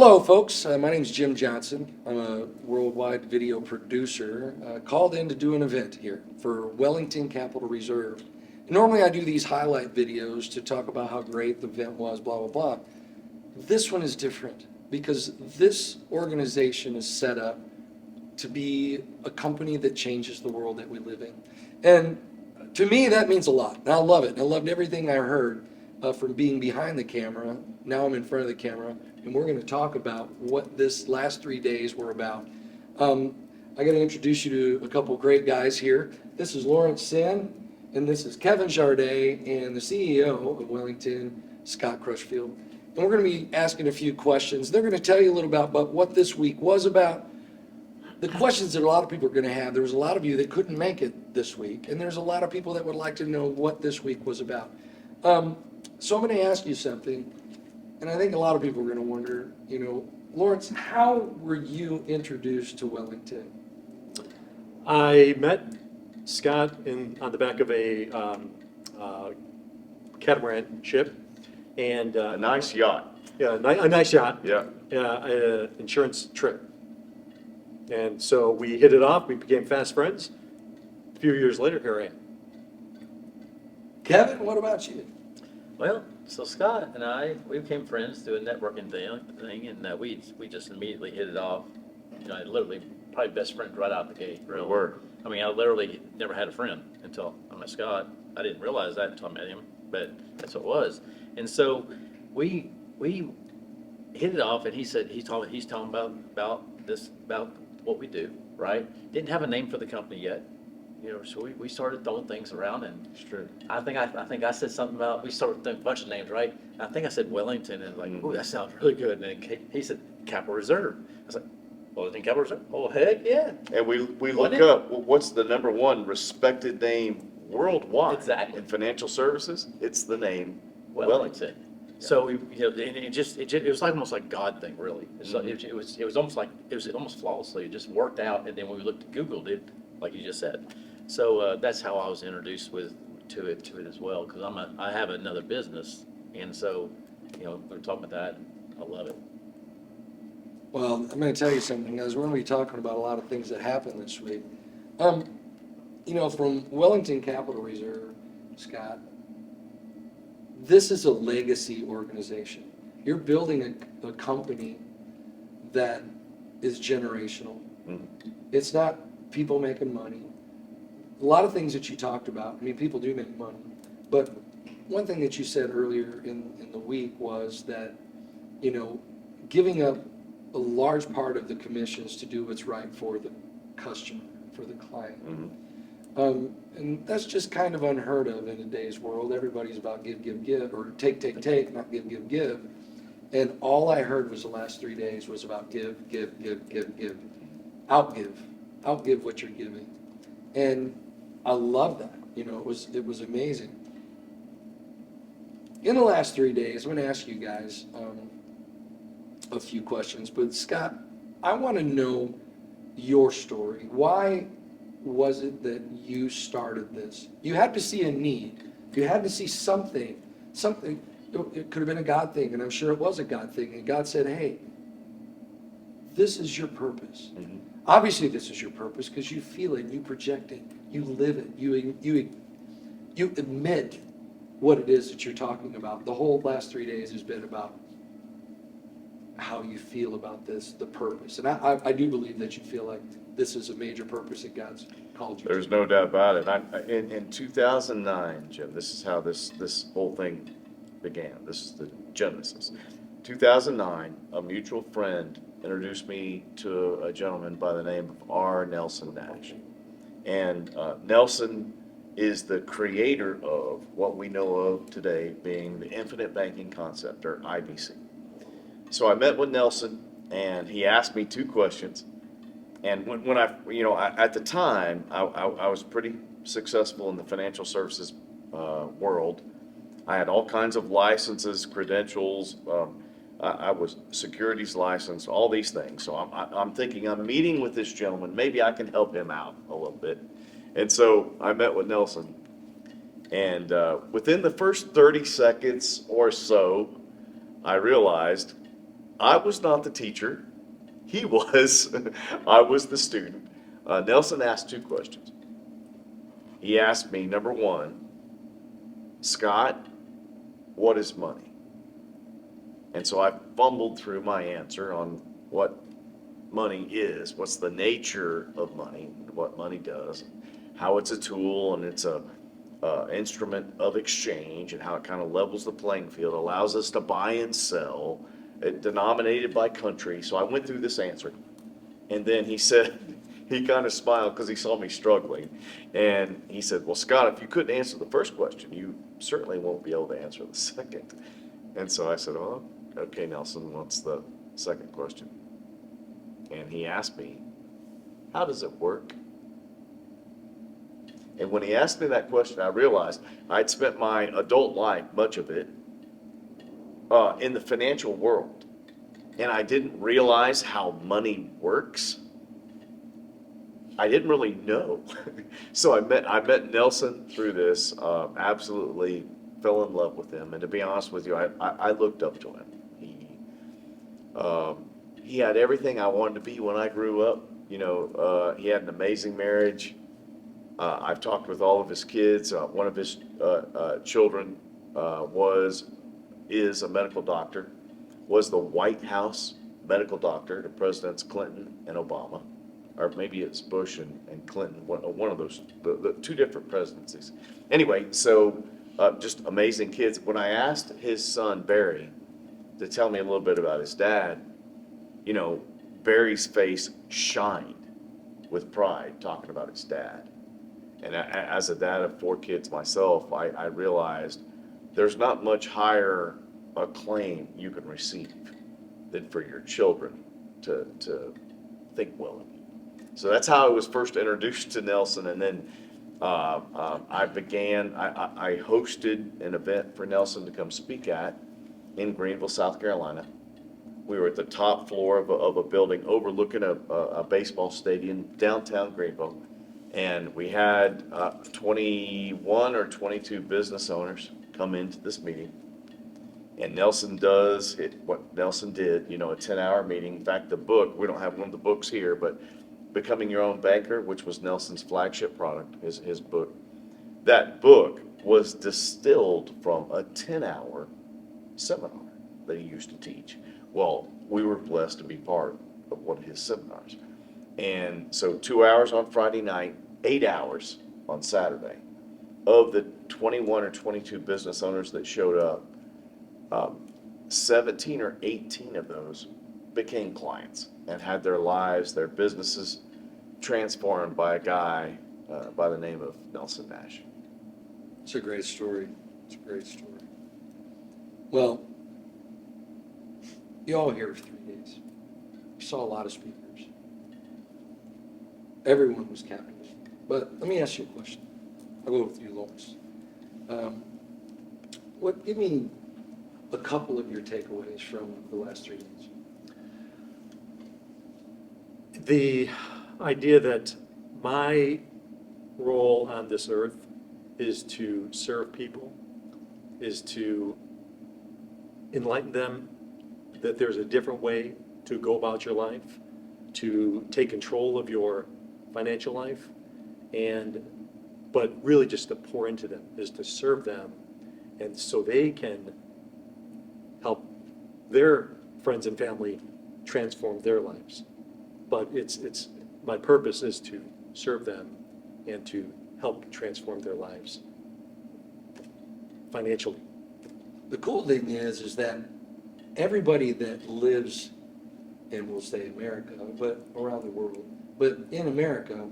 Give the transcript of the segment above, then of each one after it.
Hello, folks. My name's Jim Johnson. I'm a worldwide video producer called in to do an event here for Wellington Capital Reserve. And normally I do these highlight videos to talk about how great the event was, blah, blah, blah. This one is different because this organization is set up to be a company that changes the world that we live in. And to me, that means a lot. And I love it. And I loved everything I heard from being behind the camera. Now I'm in front of the camera, and we're going to talk about what this last 3 days were about. I got to introduce you to a couple great guys here. This is Lawrence Sin, and this is Kevin Jardet, and the CEO of Wellington, Scott Crutchfield. And we're going to be asking a few questions. They're going to tell you a little about what this week was about, the questions that a lot of people are going to have. There was a lot of you that couldn't make it this week, and there's a lot of people that would like to know what this week was about. So I'm going to ask you something, and I think a lot of people are going to wonder, Lawrence, how were you introduced to Wellington? I met Scott on the back of a catamaran ship, and A nice yacht. yeah, a nice yacht. Yeah. An insurance trip, and so we hit it off. We became fast friends. A few years later, here I am. Kevin, what about you? Well, so Scott and we became friends through a networking thing, and we just immediately hit it off. I literally probably best friends right out the gate. We were. I mean, I literally never had a friend until I met Scott. I didn't realize that until I met him, but that's what it was. And so we hit it off, and he's talking about what we do, right? Didn't have a name for the company yet. So we started throwing things around, and It's true. I think I said something about, we started throwing a bunch of names, right? And I think I said Wellington, and like, ooh, that sounds really good. And then he said Capital Reserve. I was like, Wellington Capital Reserve? Oh, heck yeah. And we look Wasn't it? up, what's the number one respected name worldwide? Exactly. In financial services? It's the name Wellington. So and it was like almost like God thing, really. It was almost flawlessly. It just worked out. And then when we looked at Google, it, like you just said. So that's how I was introduced to it as well, because I have another business, and so we were talking about that. I love it. Well, I'm going to tell you something, guys. We're going to be talking about a lot of things that happened this week. From Wellington Capital Reserve, Scott, this is a legacy organization. You're building a company that is generational. Mhm. It's not people making money. A lot of things that you talked about, I mean, people do make money, but one thing that you said earlier in the week was that, giving up a large part of the commissions to do what's right for the customer, for the client. Mhm. And that's just kind of unheard of in today's world. Everybody's about give, give, give, or take, take, take, not give, give, give. And all I heard was the last 3 days was about give, give, give, give, give. Outgive what you're giving. And I love that. It was amazing. In the last 3 days, I'm going to ask you guys a few questions. But Scott, I want to know your story. Why was it that you started this? You had to see a need. You had to see something. It could have been a God thing, and I'm sure it was a God thing. And God said, hey, this is your purpose. Mhm. Obviously, this is your purpose because you feel it, you project it, you live it, you admit what it is that you're talking about. The whole last 3 days has been about how you feel about this, the purpose. And I do believe that you feel like this is a major purpose that God's called you There's to. no doubt about it. In 2009, Jim, this is how this whole thing began. This is the genesis. 2009, a mutual friend introduced me to a gentleman by the name of R. Nelson Nash. And Nelson is the creator of what we know of today being the infinite banking concept, or IBC. So I met with Nelson, and he asked me two questions. And when at the time, I was pretty successful in the financial services world. I had all kinds of licenses, credentials. I was securities licensed, all these things. So I'm thinking, I'm meeting with this gentleman. Maybe I can help him out a little bit. And so I met with Nelson. And within the first 30 seconds or so, I realized I was not the teacher. He was. I was the student. Nelson asked 2 questions. He asked me, number 1, Scott, what is money? And so I fumbled through my answer on what money is, what's the nature of money, what money does, how it's a tool and it's a instrument of exchange, and how it kind of levels the playing field, allows us to buy and sell, denominated by country. So I went through this answer. And then he said, he kind of smiled because he saw me struggling. And he said, well, Scott, if you couldn't answer the first question, you certainly won't be able to answer the second. And so I said, oh, okay, Nelson, what's the second question? And he asked me, how does it work? And when he asked me that question, I realized I'd spent my adult life, much of it, in the financial world. And I didn't realize how money works. I didn't really know. So I met Nelson through this, absolutely fell in love with him. And to be honest with you, I looked up to him. He had everything I wanted to be when I grew up. You know, he had an amazing marriage. I've talked with all of his kids. One of his children is a medical doctor, was the White House medical doctor to Presidents Clinton and Obama, or maybe it's Bush and Clinton, one of those, the 2 different presidencies. Anyway, so just amazing kids. When I asked his son, Barry, to tell me a little bit about his dad, you know, Barry's face shined with pride talking about his dad. And as a dad of 4 kids myself, I realized there's not much higher acclaim you can receive than for your children to think well of you. So that's how I was first introduced to Nelson. And then I hosted an event for Nelson to come speak at in Greenville, South Carolina. We were at the top floor of a building overlooking a baseball stadium, downtown Greenville. And we had 21 or 22 business owners come into this meeting. And Nelson does what Nelson did, you know, a 10-hour meeting. In fact, the book, we don't have one of the books here, but Becoming Your Own Banker, which was Nelson's flagship product, his book. That book was distilled from a 10-hour seminar that he used to teach. Well, we were blessed to be part of one of his seminars. And so 2 hours on Friday night, 8 hours on Saturday. Of the 21 or 22 business owners that showed up, 17 or 18 of those became clients and had their lives, their businesses transformed by a guy by the name of Nelson Nash. It's a great story. It's a great story. Well, you all were here for 3 days. You saw a lot of speakers. Everyone was captivated. But let me ask you a question. I'll go with you, Lawrence. Give me a couple of your takeaways from the last 3 days. The idea that my role on this earth is to serve people, is to enlighten them that there's a different way to go about your life, to take control of your financial life, but really just to pour into them, is to serve them, and so they can help their friends and family transform their lives. But it's my purpose is to serve them and to help transform their lives financially. The cool thing is that everybody that lives in, we'll say America, but around the world, but in America,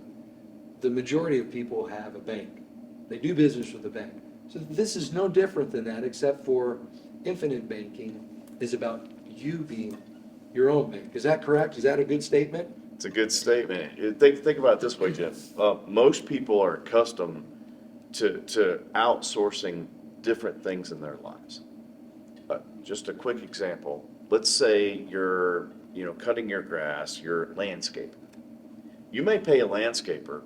the majority of people have a bank. They do business with a bank. So this is no different than that, except for infinite banking is about you being your own bank. Is that correct? Is that a good statement? It's a good statement. Think about it this way, Jim. Most people are accustomed to outsourcing different things in their lives. Just a quick example. Let's say you're cutting your grass, you're landscaping. You may pay a landscaper,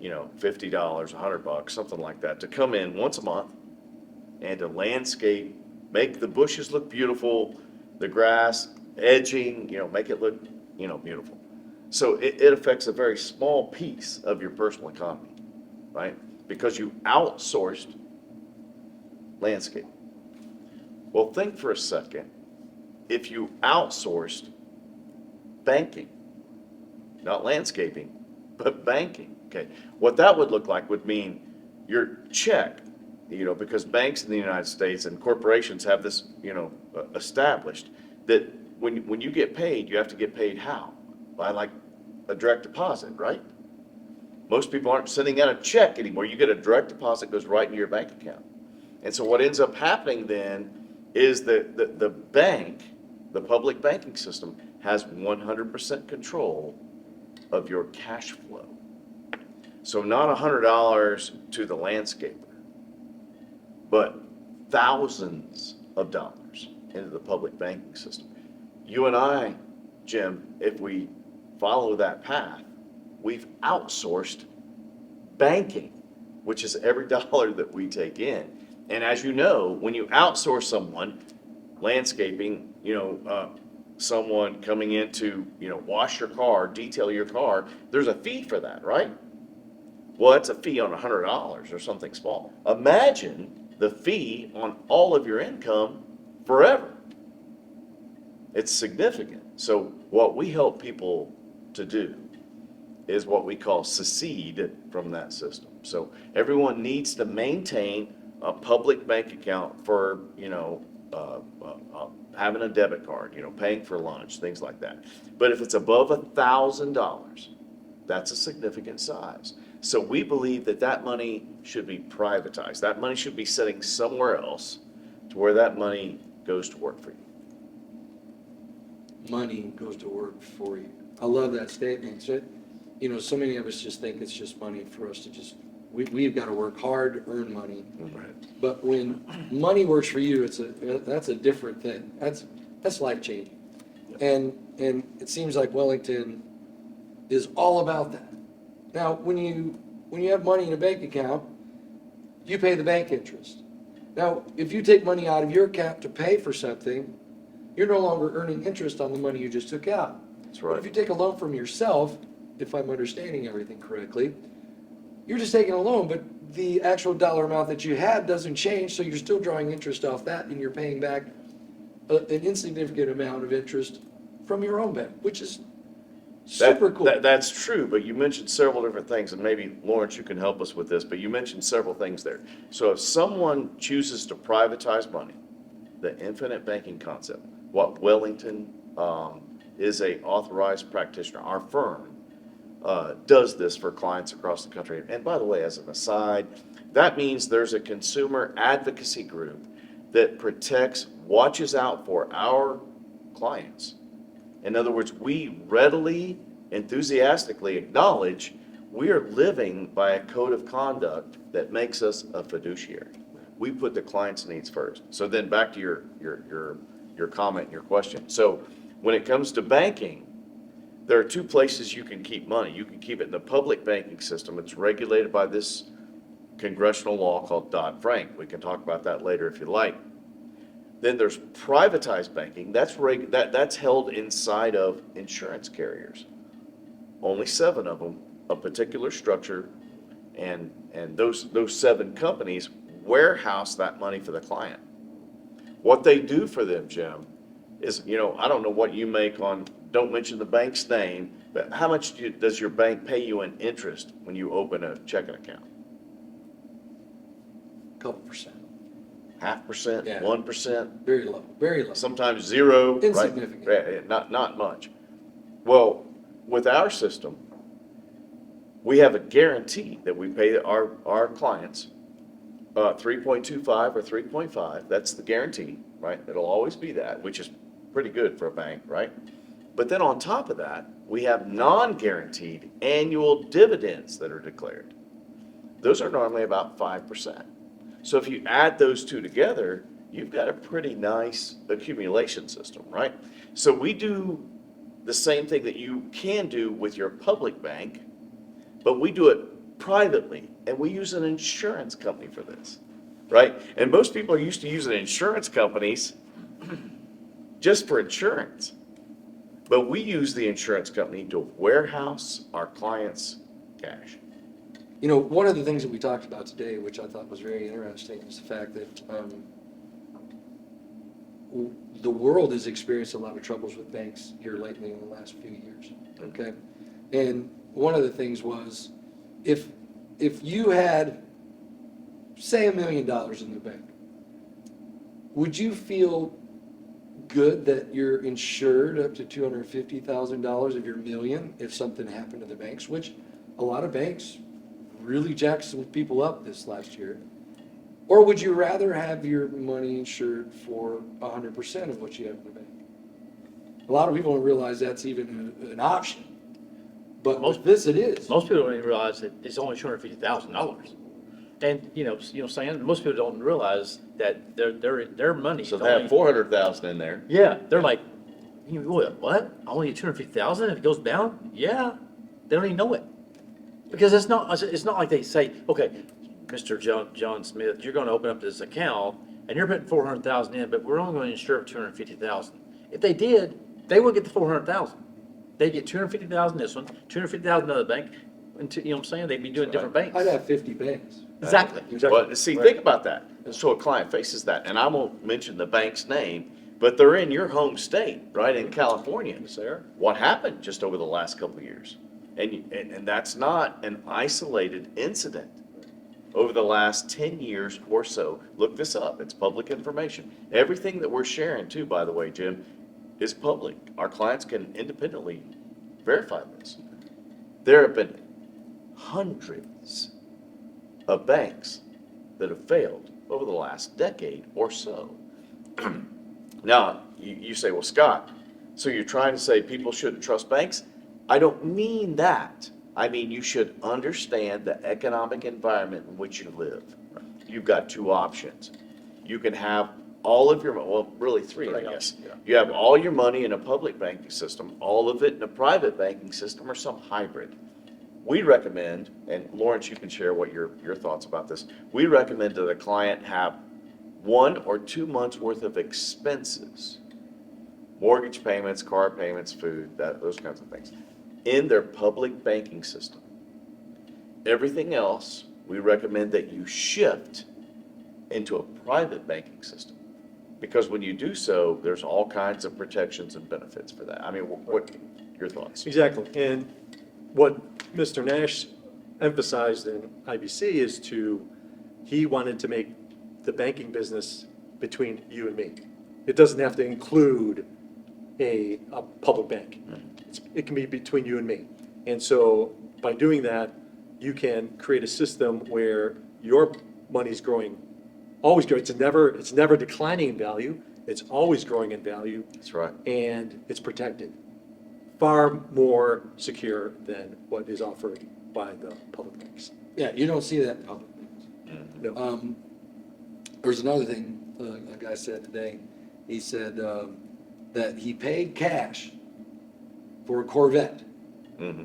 $50, $100, something like that, to come in once a month and to landscape, make the bushes look beautiful, the grass, edging, make it look, beautiful. So it affects a very small piece of your personal economy, right? Because you outsourced landscape. Well, think for a second, if you outsourced banking, not landscaping, but banking, okay? What that would look like would mean your check, because banks in the United States and corporations have this, established, that when you get paid, you have to get paid how? By like a direct deposit, right? Most people aren't sending out a check anymore. You get a direct deposit, goes right into your bank account. And so what ends up happening then is that the bank, the public banking system, has 100% control of your cash flow. So not $100 to the landscaper, but thousands of dollars into the public banking system. You and I, Jim, if we follow that path, we've outsourced banking, which is every dollar that we take in. And as you know, when you outsource someone, landscaping, someone coming in to, wash your car, detail your car, there's a fee for that, right? Well, it's a fee on $100 or something small. Imagine the fee on all of your income forever. It's significant. So what we help people to do is what we call secede from that system. So everyone needs to maintain a public bank account for, having a debit card, paying for lunch, things like that. But if it's above $1,000, that's a significant size. So we believe that money should be privatized. That money should be sitting somewhere else to where that money goes to work for you. Money goes to work for you. I love that statement. So, so many of us just think it's just money for us to we've got to work hard to earn money. Right. But when money works for you, that's a different thing. That's life-changing. And it seems like Wellington is all about that. Now, when you have money in a bank account, you pay the bank interest. Now, if you take money out of your account to pay for something, you're no longer earning interest on the money you just took out. That's But right. if you take a loan from yourself, if I'm understanding everything correctly, you're just taking a loan, but the actual dollar amount that you have doesn't change, so you're still drawing interest off that, and you're paying back an insignificant amount of interest from your own bank, which is super cool. That's true, but you mentioned several different things, and maybe Lawrence, you can help us with this, but you mentioned several things there. So if someone chooses to privatize money, the infinite banking concept, what Wellington is a authorized practitioner, our firm does this for clients across the country. And by the way, as an aside, that means there's a consumer advocacy group that protects, watches out for our clients. In other words, we readily, enthusiastically acknowledge we are living by a code of conduct that makes us a fiduciary. We put the client's needs first. So then back to your comment and your question. So when it comes to banking, there are two places you can keep money. You can keep it in the public banking system. It's regulated by this congressional law called Dodd-Frank. We can talk about that later if you like. Then there's privatized banking. That's held inside of insurance carriers. Only 7 of them, a particular structure, and those 7 companies warehouse that money for the client. What they do for them, Jim, is, I don't know what you make on, don't mention the bank's name, but how much does your bank pay you in interest when you open a checking account? Couple percent. 0.5%, Yeah. 1%? Very low, very low. Sometimes 0, right? Insignificant. Yeah, not much. Well, with our system, we have a guarantee that we pay our clients 3.25 or 3.5. That's the guarantee, right? It'll always be that, which is pretty good for a bank, right? But then on top of that, we have non-guaranteed annual dividends that are declared. Those are normally about 5%. So if you add those two together, you've got a pretty nice accumulation system, right? So we do the same thing that you can do with your public bank, but we do it privately, and we use an insurance company for this, right? And most people are used to using insurance companies just for insurance. But we use the insurance company to warehouse our clients' cash. You know, one of the things that we talked about today, which I thought was very interesting, is the fact that the world has experienced a lot of troubles with banks here lately in the last few years, okay? And one of the things was, if you had, say, $1 million in the bank, would you feel good that you're insured up to $250,000 of your million if something happened to the banks, which a lot of banks really jacked some people up this last year? Or would you rather have your money insured for 100% of what you have in the bank? A lot of people don't realize that's even an option, but with this it is. Most people don't even realize that it's only $250,000. And, saying, most people don't realize that their money. So they have 400,000 in there. Yeah, they're like, what? I only get 250,000 if it goes down? Yeah, they don't even know it. Because it's not like they say, okay, Mr. John Smith, you're going to open up this account and you're putting 400,000 in, but we're only going to insure 250,000. If they did, they wouldn't get the 400,000. They'd get 250,000 this one, 250,000 another bank. And you know what I'm saying? They'd be doing different banks. I'd have 50 banks. Exactly. But see, think about that. So a client faces that, and I won't mention the bank's name, but they're in your home state, right, in California. Yes, they are. What happened just over the last couple of years? And that's not an isolated incident. Over the last 10 years or so, look this up, it's public information. Everything that we're sharing too, by the way, Jim, is public. Our clients can independently verify this. There have been hundreds of banks that have failed over the last decade or so. Now, you say, well, Scott, so you're trying to say people shouldn't trust banks? I don't mean that. I mean, you should understand the economic environment in which you live. You've got two options. You can have all of your, well, really three, I guess. You have all your money in a public banking system, all of it in a private banking system, or some hybrid. We recommend, and Lawrence, you can share what your thoughts about this. We recommend that a client have 1 or 2 months worth of expenses, mortgage payments, car payments, food, those kinds of things, in their public banking system. Everything else, we recommend that you shift into a private banking system. Because when you do so, there's all kinds of protections and benefits for that. I mean, what your thoughts? Exactly. And what Mr. Nash emphasized in IBC is he wanted to make the banking business between you and me. It doesn't have to include a public bank. It can be between you and me. And so by doing that, you can create a system where your money's growing, always growing. It's never declining in value. It's always growing in value. That's right. And it's protected. Far more secure than what is offered by the public banks. Yeah, you don't see that in public banks. No. There's another thing a guy said today. He said that he paid cash for a Corvette. Mm-hmm.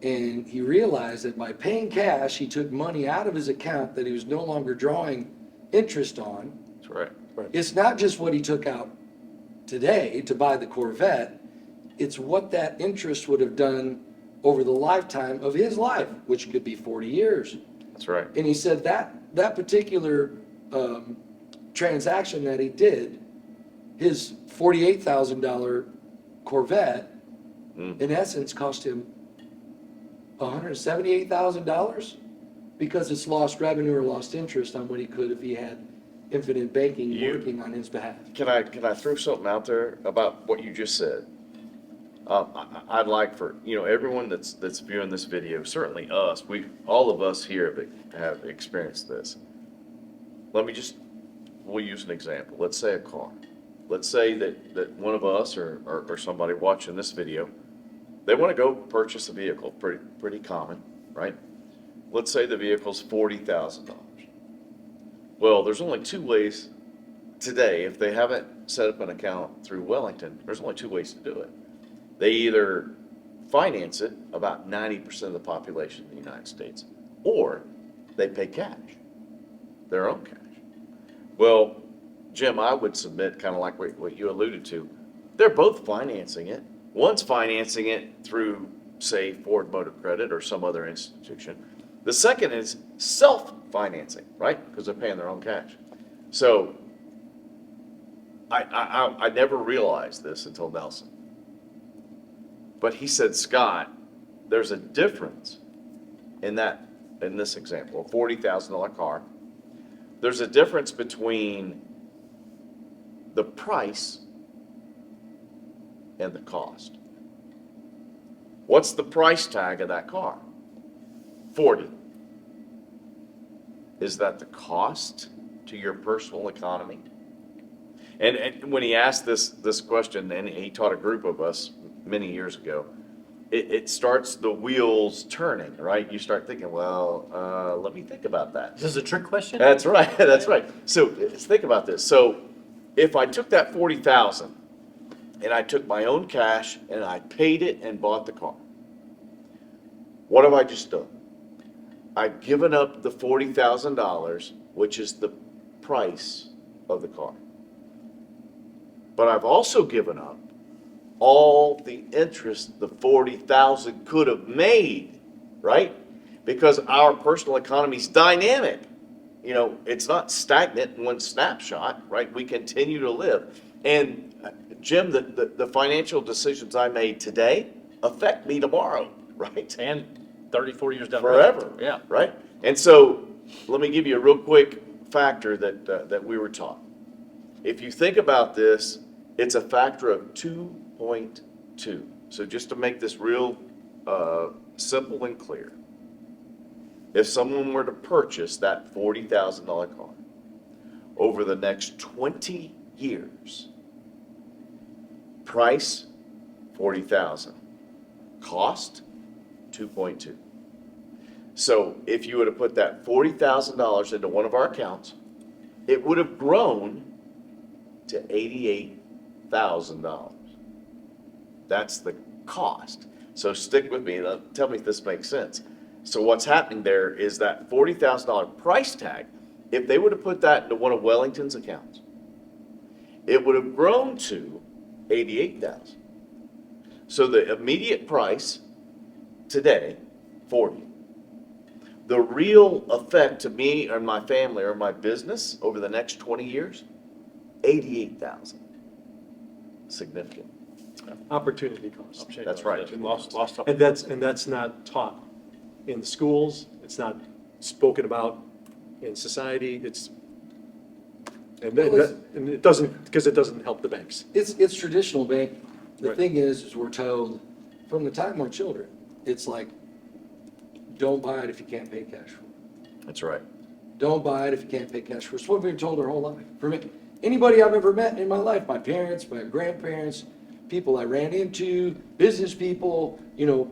And he realized that by paying cash, he took money out of his account that he was no longer drawing interest on. That's right. It's not just what he took out today to buy the Corvette, it's what that interest would have done over the lifetime of his life, which could be 40 years. That's right. And he said that particular transaction that he did, his $48,000 Corvette, in essence, cost him $178,000 because it's lost revenue or lost interest on what he could if he had infinite banking working on his behalf. Can I throw something out there about what you just said? I'd like for, everyone that's viewing this video, certainly us, all of us here have experienced this. We'll use an example. Let's say a car. Let's say that one of us or somebody watching this video, they want to go purchase a vehicle, pretty common, right? Let's say the vehicle's $40,000. Well, there's only two ways today, if they haven't set up an account through Wellington, there's only two ways to do it. They either finance it, about 90% of the population in the United States, or they pay cash, their own cash. Well, Jim, I would submit, kind of like what you alluded to, they're both financing it. One's financing it through, say, Ford Motor Credit or some other institution. The second is self-financing, right? Because they're paying their own cash. So I never realized this until Nelson. But he said, Scott, there's a difference in this example, a $40,000 car. There's a difference between the price and the cost. What's the price tag of that car? 40. Is that the cost to your personal economy? And when he asked this question, and he taught a group of us many years ago, it starts the wheels turning, right? You start thinking, well, let me think about that. This is a trick question? That's right, that's right. So think about this. So if I took that 40,000 and I took my own cash and I paid it and bought the car, what have I just done? I've given up the $40,000, which is the price of the car. But I've also given up all the interest the 40,000 could have made, right? Because our personal economy is dynamic. You know, it's not stagnant in one snapshot, right? We continue to live. And Jim, the financial decisions I made today affect me tomorrow, right? And 34 years down the road. Forever. Yeah. Right? And so let me give you a real quick factor that we were taught. If you think about this, it's a factor of 2.2. So just to make this real simple and clear, if someone were to purchase that $40,000 car over the next 20 years, price $40,000, cost $2.2. So if you were to put that $40,000 into one of our accounts, it would have grown to $88,000. That's the cost. So stick with me. Tell me if this makes sense. So what's happening there is that $40,000 price tag, if they would have put that into one of Wellington's accounts, it would have grown to $88,000. So the immediate price today, 40. The real effect to me or my family or my business over the next 20 years, 88,000. Significant. Opportunity cost. That's right. Lost. And that's not taught in the schools, it's not spoken about in society, and it doesn't, because it doesn't help the banks. It's traditional banking. The Right. thing is we're told from the time we're children, it's like, don't buy it if you can't pay cash for it. That's right. Don't buy it if you can't pay cash for it. It's what we've been told our whole life. For me, anybody I've ever met in my life, my parents, my grandparents, people I ran into, business people, you know,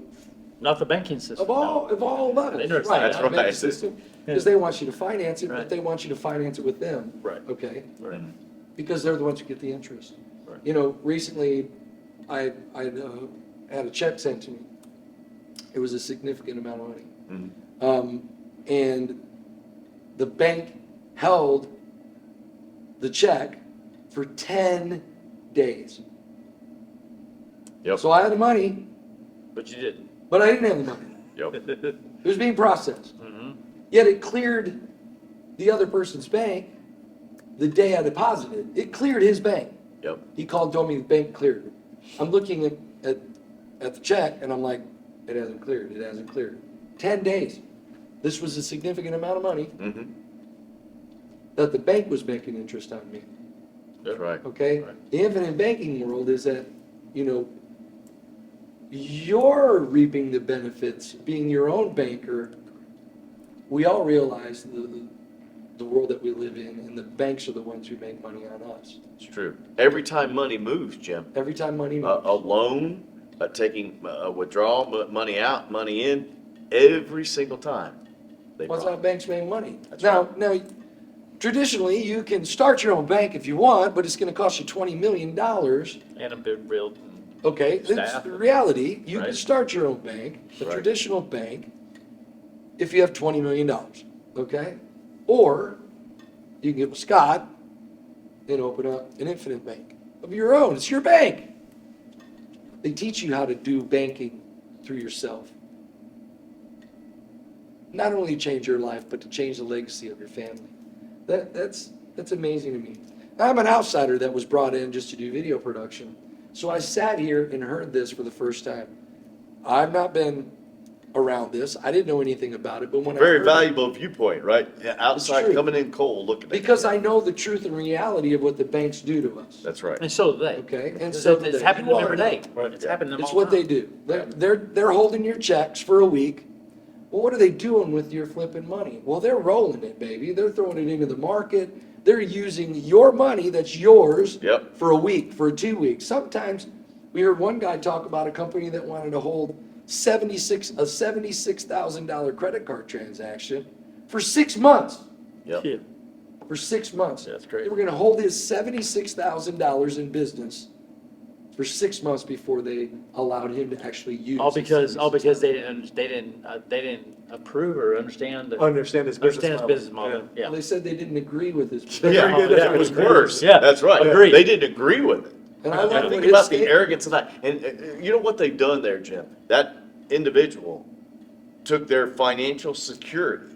Not the banking system. of all levels. Interesting. Right, That's not right. banking system, because they want you to finance it, but Right. they want you to finance it with them. Right. Okay? Right. Because they're the ones who get the interest. Right. You know, recently, I had a check sent to me. It was a significant amount of money. And the bank held the check for 10 days. Yep. So I had the money, But you didn't. but I didn't have the money. Yep. It was being processed. Mm-hmm. Yet it cleared the other person's bank the day I deposited. It cleared his bank. Yep. He called and told me the bank cleared it. I'm looking at the check and I'm like, it hasn't cleared, it hasn't cleared. 10 days. This was a significant amount of money Mm-hmm. that the bank was making interest on me, That's right. okay? Right. The infinite banking world is that, you know, you're reaping the benefits, being your own banker. We all realize the world that we live in, and the banks are the ones who make money on us. It's true. Every time money moves, Jim, Every time money a moves. loan, taking a withdrawal, money out, money in, every single time. They That's how profit. banks make money. That's Now, traditionally, you can start your own bank if you want, but it's gonna cost you $20 million. And a big real. Okay, that's Staff. the reality. You can Right. start your own bank, a Right. traditional bank, if you have $20 million, okay? Or you can get with Scott and open up an infinite bank of your own. It's your bank. They teach you how to do banking through yourself. Not only to change your life, but to change the legacy of your family. That's amazing to me. I'm an outsider that was brought in just to do video production. So I sat here and heard this for the first time. I've not been around this. I didn't know anything about it, but when I Very heard valuable viewpoint, right? Yeah, outside true. coming in cold, looking at it. because I know the truth and reality of what the banks do to us. That's right. And so do they. Okay, and so do It's they. happening to them every day. Right. It's happening to them It's all what the they time. do. They're holding your checks for a week. Well, what are they doing with your flipping money? Well, they're rolling it, baby. They're throwing it into the market. They're using your money that's yours Yep. for a week, for 2 weeks. Sometimes we heard one guy talk about a company that wanted to hold a $76,000 credit card transaction for 6 months. Yep. Yeah. For 6 months. That's great. They were gonna hold his $76,000 in business for 6 months before they allowed him to actually use. All his because $76,000. they didn't approve or understand the. Understand his business Understand his model. business model, Well, yeah. they said they didn't agree with his. Yeah, Yeah. it was worse. Yeah. That's right. Agreed. They didn't agree with it. And I And like think what his about the statement- arrogance of that. And you know what they've done there, Jim? That individual took their financial security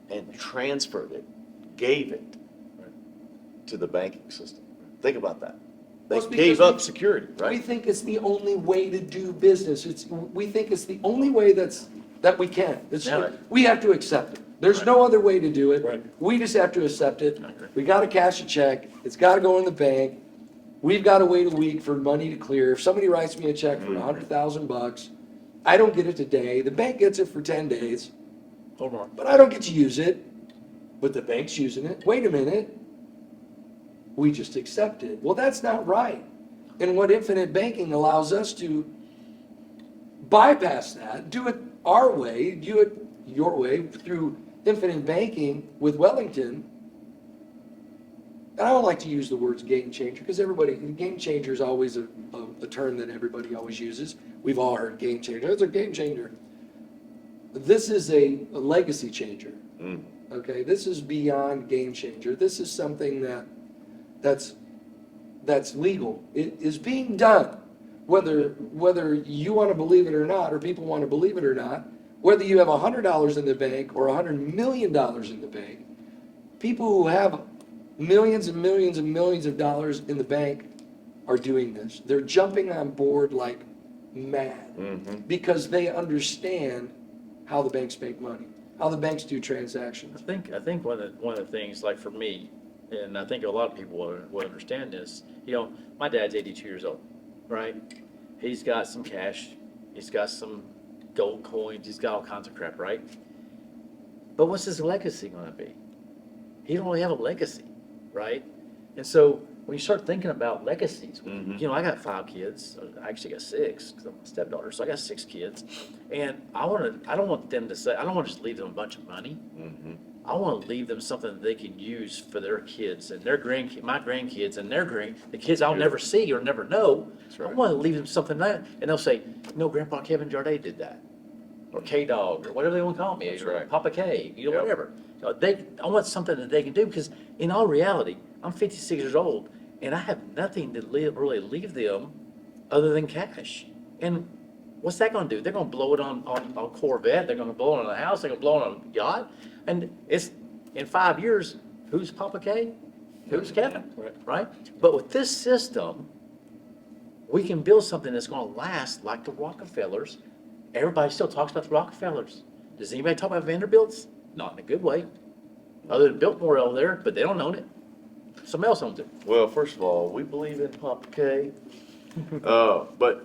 and transferred it, gave it to the banking system. Think about that. They Well, it's because gave up security, We right? think it's the only way to do business. We think it's the only way that we can. Yeah. We have to accept it. There's no other way to do it. Right. We just have to accept it. I agree. We gotta cash a check. It's gotta go in the bank. We've gotta wait a week for money to clear. If somebody writes me a check for $100,000, I don't get it today. The bank gets it for 10 days, Hold on. but I don't get to use it. But the bank's using it. Wait a minute. We just accept it. Well, that's not right. And what infinite banking allows us to bypass that, do it our way, do it your way through infinite banking with Wellington. And I don't like to use the words game changer because game changer is always a term that everybody always uses. We've all heard game changer. It's a game changer. This is a legacy changer. Mm. Okay, this is beyond game changer. This is something that's legal. It is being done, whether you want to believe it or not, or people want to believe it or not. Whether you have $100 in the bank or $100 million in the bank, people who have millions and millions and millions of dollars in the bank are doing this. They're jumping on board like mad Mhm. because they understand how the banks make money, how the banks do transactions. I think one of the things, like for me, and I think a lot of people will understand this, my dad's 82 years old, right? He's got some cash, he's got some gold coins, he's got all kinds of crap, right? But what's his legacy gonna be? He don't really have a legacy, right? And so when you start thinking about legacies, Mhm. I got 5 kids. I actually got 6 because I'm a stepdaughter, so I got 6 kids. And I don't want them to say, I don't want to just leave them a bunch of money. Mhm. I want to leave them something that they can use for their kids and my grandkids and the kids I'll never see or never know. That's I right. want to leave them something that, and they'll say, Grandpa Kevin Jardine did that, or K-Dog, or whatever they want to call me, That's or right. Papa K, Yep. whatever. I want something that they can do because in all reality, I'm 56 years old and I have nothing to really leave them other than cash. And what's that going to do? They're going to blow it on Corvette. They're going to blow it on a house. They're going to blow it on a yacht. And it's in 5 years, who's Papa K? Who's Kevin? Right? But with this system, we can build something that's going to last like the Rockefellers. Everybody still talks about the Rockefellers. Does anybody talk about Vanderbilts? Not in a good way. Other than Biltmore over there, but they don't own it. Somebody else owns it. Well, first of all, we believe in Papa K. But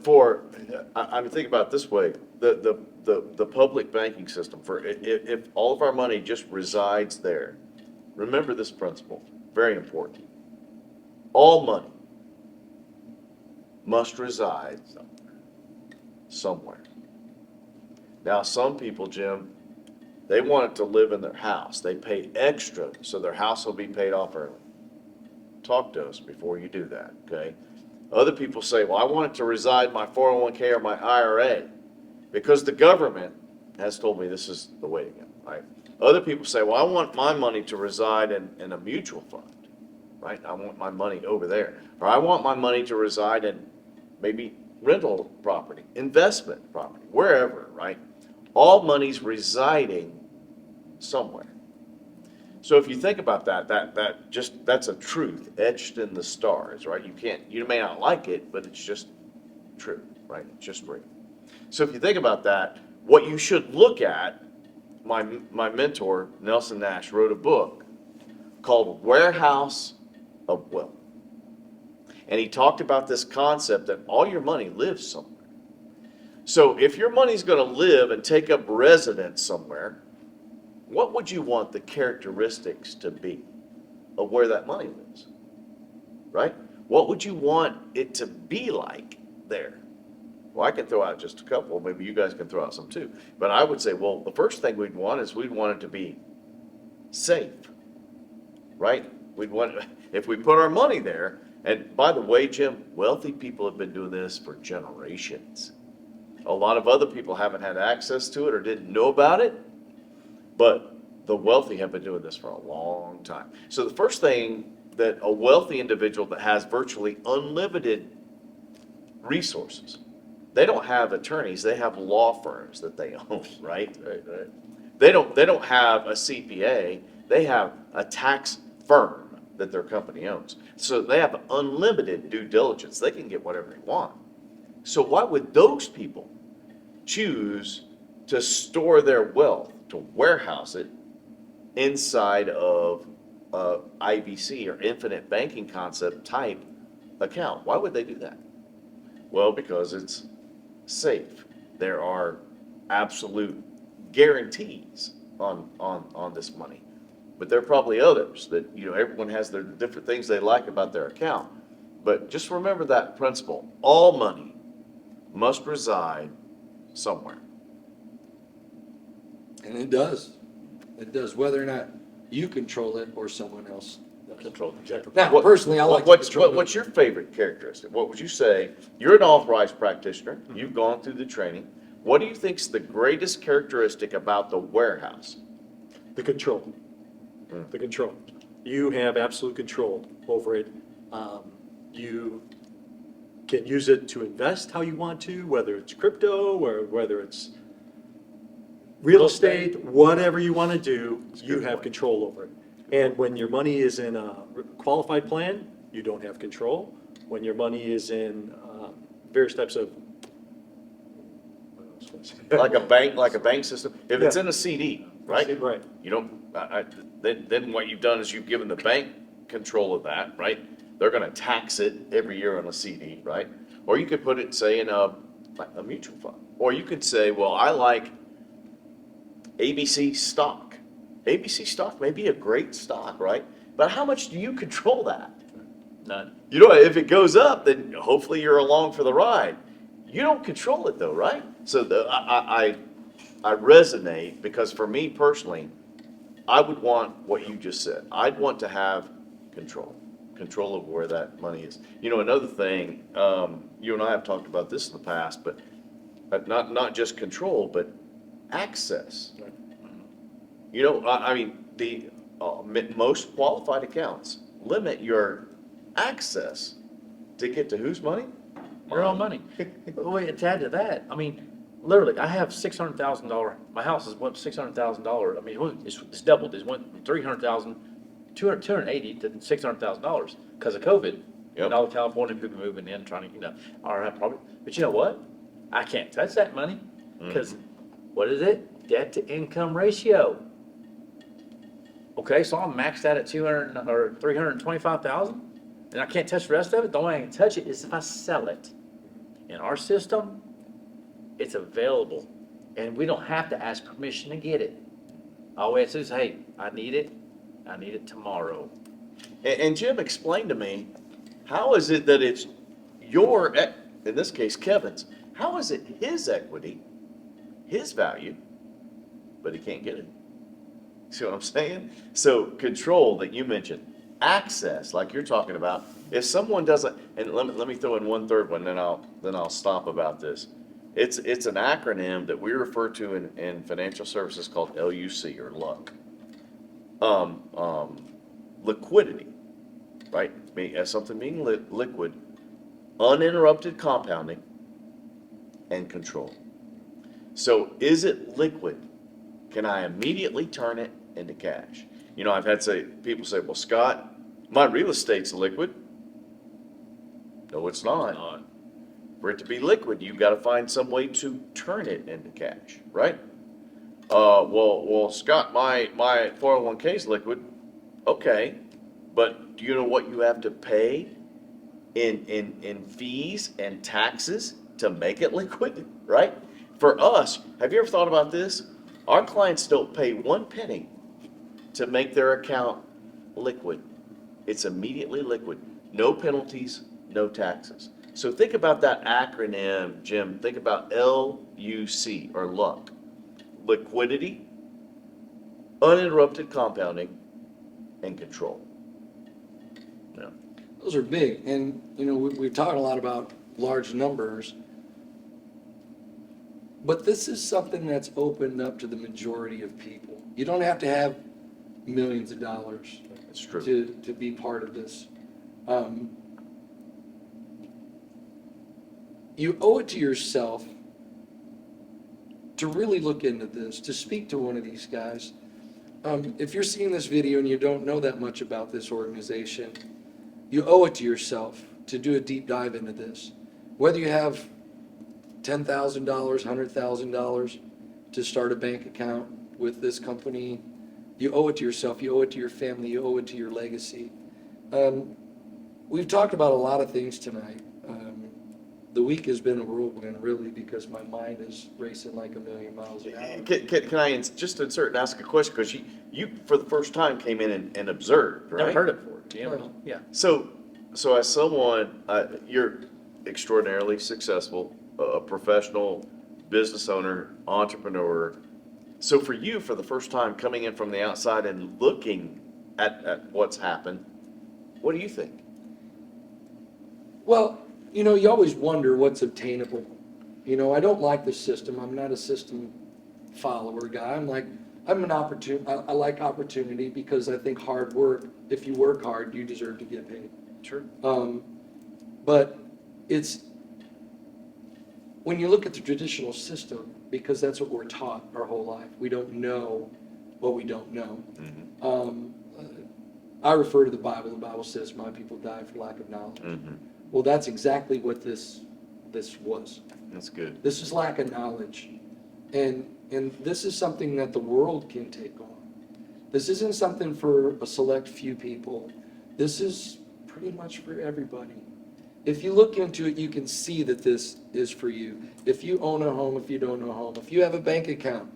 I mean, think about it this way, the public banking system, if all of our money just resides there, remember this principle, very important. All money must reside somewhere. Now, some people, Jim, they want it to live in their house. They pay extra so their house will be paid off early. Talk to us before you do that, okay? Other people say, well, I want it to reside in my 401k or my IRA because the government has told me this is the way to go, right? Other people say, well, I want my money to reside in a mutual fund, right? I want my money over there. Or I want my money to reside in maybe rental property, investment property, wherever, right? All money's residing somewhere. So if you think about that, that's a truth etched in the stars, right? You may not like it, but it's just true, right? It's just real. So if you think about that, what you should look at, my mentor, Nelson Nash, wrote a book called Warehouse of Wealth. And he talked about this concept that all your money lives somewhere. So if your money's going to live and take up residence somewhere, what would you want the characteristics to be of where that money lives? Right? What would you want it to be like there? Well, I can throw out just a couple. Maybe you guys can throw out some too. But I would say, well, the first thing we'd want is we'd want it to be safe. Right? We'd want, if we put our money there, and by the way, Jim, wealthy people have been doing this for generations. A lot of other people haven't had access to it or didn't know about it, but the wealthy have been doing this for a long time. So the first thing that a wealthy individual that has virtually unlimited resources, they don't have attorneys, they have law firms that they own, right? They don't have a CPA, they have a tax firm that their company owns. So they have unlimited due diligence. They can get whatever they want. So why would those people choose to store their wealth, to warehouse it inside of a IBC or infinite banking concept type account? Why would they do that? Well, because it's safe. There are absolute guarantees on this money. But there are probably others that, everyone has their different things they like about their account. But just remember that principle. All money must reside somewhere. And it does. It does, whether or not you control it or someone else. Control, exactly. Now, personally, I like to What's control it. your favorite characteristic? What would you say? You're an authorized practitioner. You've gone through the training. What do you think's the greatest characteristic about the warehouse? The control. The control. You have absolute control over it. You can use it to invest how you want to, whether it's crypto or whether it's real estate, whatever you want to do, you have control over it. And when your money is in a qualified plan, you don't have control. When your money is in various types of Like a bank system? If it's in a CD, right? Right. You don't, then what you've done is you've given the bank control of that, right? They're gonna tax it every year on a CD, right? Or you could put it, say, in a mutual fund. Or you could say, well, I like ABC stock. ABC stock may be a great stock, right? But how much do you control that? None. If it goes up, then hopefully you're along for the ride. You don't control it though, right? So I resonate because for me personally, I would want what you just said. I'd want to have control of where that money is. Another thing, you and I have talked about this in the past, but not just control, but access. The most qualified accounts limit your access to get to whose money? Your own money. Wait, to add to that, literally, I have $600,000. My house is $600,000. It's doubled. It went from 280 to $600,000 because of COVID. Yep. And all the California people moving in, trying to, all right, probably. But you know what? I can't touch that money because what is it? Debt to income ratio. Okay, so I'm maxed out at 200 or 325,000, and I can't touch the rest of it. The only way I can touch it is if I sell it. In our system, it's available, and we don't have to ask permission to get it. All we have to do is, hey, I need it tomorrow. And Jim, explain to me, how is it that it's in this case, Kevin's, how is it his equity, his value, but he can't get it? See what I'm saying? So control that you mentioned, access, like you're talking about, if someone doesn't, and let me throw in one third one, then I'll stop about this. It's an acronym that we refer to in financial services called LUC or LUC. Liquidity, right? As something being liquid, uninterrupted compounding, and control. So is it liquid? Can I immediately turn it into cash? You know, I've had people say, well, Scott, my real estate's liquid. No, it's not. For it to be liquid, you've got to find some way to turn it into cash, right? Well, Scott, my 401k is liquid. Okay, but do you know what you have to pay in fees and taxes to make it liquid, right? For us, have you ever thought about this? Our clients don't pay 1 penny to make their account liquid. It's immediately liquid. No penalties, no taxes. So think about that acronym, Jim. Think about LUC, or LUC. Liquidity, uninterrupted compounding, and control. Yeah. Those are big, and, you know, we've talked a lot about large numbers, but this is something that's opened up to the majority of people. You don't have to have millions of dollars That's true. to be part of this. You owe it to yourself to really look into this, to speak to one of these guys. If you're seeing this video and you don't know that much about this organization, you owe it to yourself to do a deep dive into this. Whether you have $10,000, $100,000 to start a bank account with this company, you owe it to yourself, you owe it to your family, you owe it to your legacy. We've talked about a lot of things tonight. The week has been a whirlwind, really, because my mind is racing like a million miles an hour. Can I just insert and ask a question? Because you for the first time came in and observed, right? Never heard it before. Yeah. So as someone, you're extraordinarily successful, a professional business owner, entrepreneur. So for you, for the first time coming in from the outside and looking at what's happened, what do you think? Well, you know, you always wonder what's obtainable. You know, I don't like the system. I'm not a system follower guy. I'm an opportunity. I like opportunity because I think hard work, if you work hard, you deserve to get paid. Sure. But it's, when you look at the traditional system, because that's what we're taught our whole life, we don't know what we don't know. Mm-hmm. I refer to the Bible. The Bible says, my people die for lack of knowledge. Mm-hmm. Well, that's exactly what this was. That's good. This is lack of knowledge. And this is something that the world can take on. This isn't something for a select few people. This is pretty much for everybody. If you look into it, you can see that this is for you. If you own a home, if you don't own a home, if you have a bank account,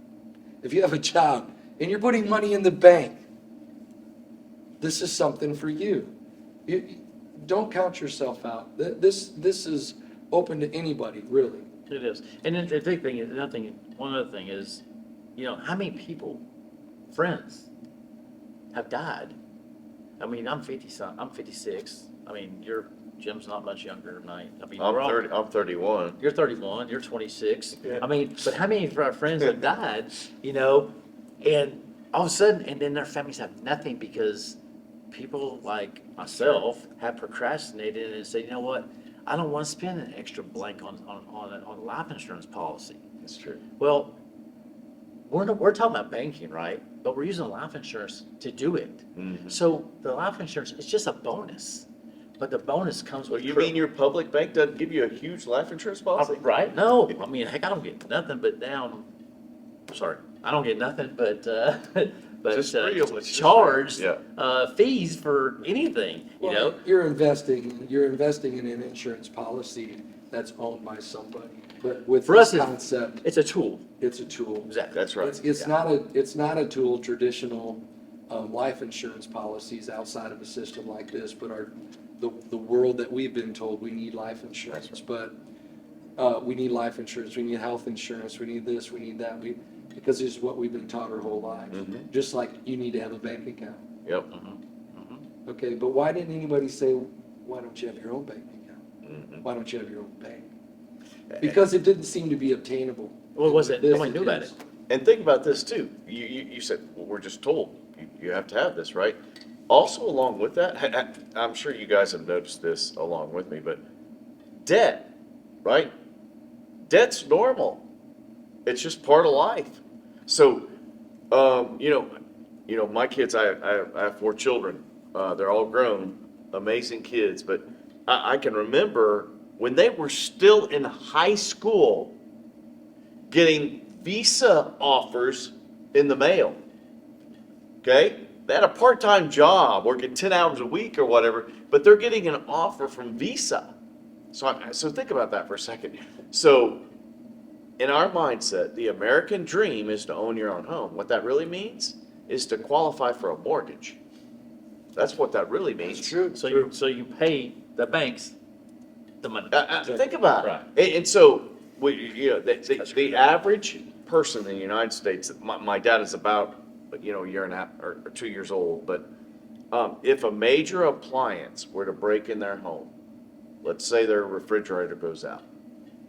if you have a job, and you're putting money in the bank, this is something for you. Don't count yourself out. This is open to anybody, really. It is. And then the big thing is, one other thing is, you know, how many people, friends, have died? I mean, I'm 56. I mean, Jim's not much younger than I. I mean, I'm we're all- 30. I'm 31. You're 31, you're 26. Yeah. I mean, but how many of our friends have died, you know, and all of a sudden, and then their families have nothing because people like myself have procrastinated and said, you know what, I don't want to spend an extra blank on a life insurance policy. That's true. Well, we're talking about banking, right? But we're using life insurance to do it. Mm-hmm. So the life insurance is just a bonus, but the bonus comes Well, with. you mean your public bank doesn't give you a huge life insurance policy? Right? No, I mean, heck, I don't get nothing but I don't get nothing but Just real. charged Yeah. fees for anything, you know? You're investing in an insurance policy that's owned by somebody. But with For us, this concept, It's a tool. it's a tool. Exactly. That's right. It's not a tool. Traditional life insurance policies outside of a system like this, but the world that we've been told we need life insurance. That's But we need life insurance. We need health insurance. We need this. We need that. Because it's what we've been taught our whole life. Mhm. Just like you need to have a bank account. Yep. Okay, but why didn't anybody say, why don't you have your own bank account? Mhm. Why don't you have your own bank? Because it didn't seem to be obtainable. Well, was it? This Nobody knew about is. it. And think about this too. You said, well, we're just told you have to have this, right? also along with that, I'm sure you guys have noticed this along with me, but debt, right? Debt's normal. It's just part of life. So, my kids, I have 4 children. They're all grown, amazing kids, but I can remember when they were still in high school getting visa offers in the mail. Okay? They had a part-time job, working 10 hours a week or whatever, but they're getting an offer from Visa. So think about that for a second. So in our mindset, the American dream is to own your own home. What that really means is to qualify for a mortgage. That's what that really means. It's true. So you pay the banks the money. Think about Right. it. And so, the average person in the United States, my dad is about, a year and a half or 2 years old, but if a major appliance were to break in their home, let's say their refrigerator goes out,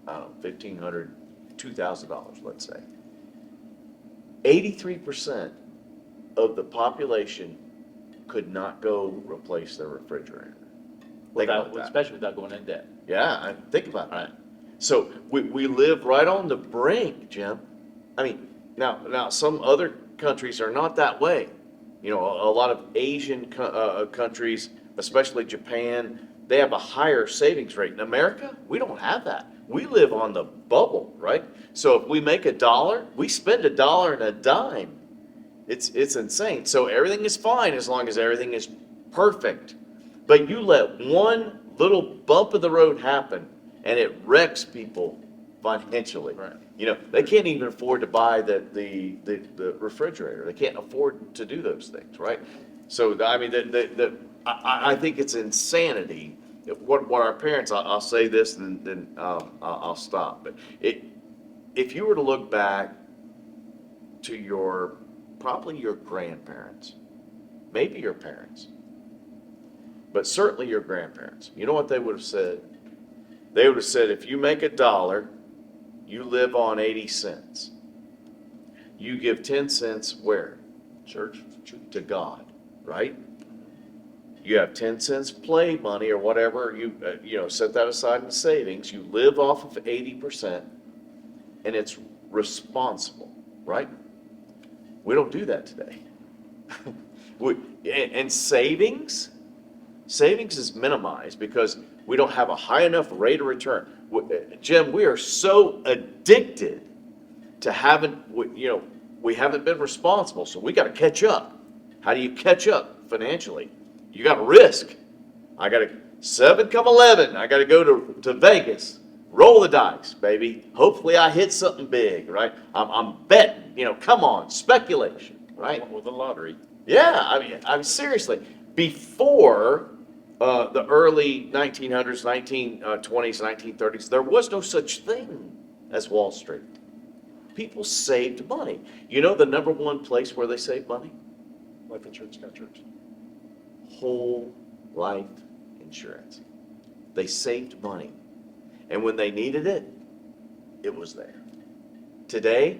I don't know, $1,500, $2,000, let's say. 83% of the population could not go replace their refrigerator. Think about that. Especially without going in debt. Yeah, think about that. Right. So we live right on the brink, Jim. I mean, now some other countries are not that way. A lot of Asian countries, especially Japan, they have a higher savings rate. In America, we don't have that. We live on the bubble, right? So if we make $1, we spend $1 and a dime. It's insane. So everything is fine as long as everything is perfect. But you let one little bump of the road happen, and it wrecks people financially. Right. They can't even afford to buy the refrigerator. They can't afford to do those things, right? So I mean, I think it's insanity. What our parents, I'll say this, and then I'll stop. But if you were to look back to probably your grandparents, maybe your parents, but certainly your grandparents, you know what they would have said? They would have said, if you make $1, you live on 80 cents. You give 10 cents where? Church. To God, right? You have 10 cents play money or whatever, you set that aside in savings. You live off of 80%, and it's responsible, right? We don't do that today. And savings is minimized because we don't have a high enough rate of return. Jim, we are so addicted to we haven't been responsible, so we got to catch up. How do you catch up financially? You got to risk. I got to 7 come 11. I got to go to Vegas. Roll the dice, baby. Hopefully I hit something big, right? I'm betting. Come on, speculation, right? With the lottery. Yeah, I mean seriously. Before the early 1900s, 1920s, 1930s, there was no such thing as Wall Street. People saved money. You know the number one place where they save money? Life insurance contracts. Whole life insurance. They saved money. And when they needed it, it was there. Today,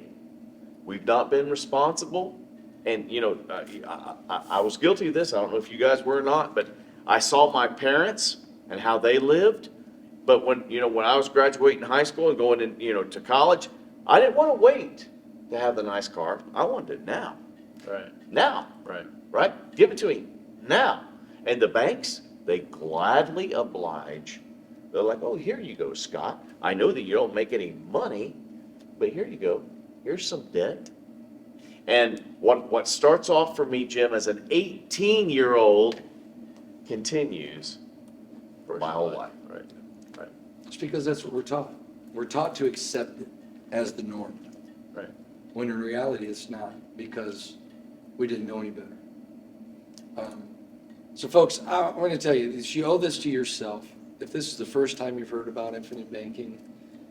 we've not been responsible. And, I was guilty of this. I don't know if you guys were or not, but I saw my parents and how they lived. But when I was graduating high school and going in, to college, I didn't want to wait to have the nice car. I wanted it now. Right. Now. Right. Right? Give it to me now. And the banks, they gladly oblige. They're like, oh, here you go, Scott. I know that you don't make any money, but here you go. Here's some debt. And what starts off for me, Jim, as an 18-year-old continues for my whole life. Right. Right. It's because that's what we're taught. We're taught to accept it as the norm, Right. when in reality it's not, because we didn't know any better. So folks, I'm going to tell you, you owe this to yourself. If this is the first time you've heard about infinite banking,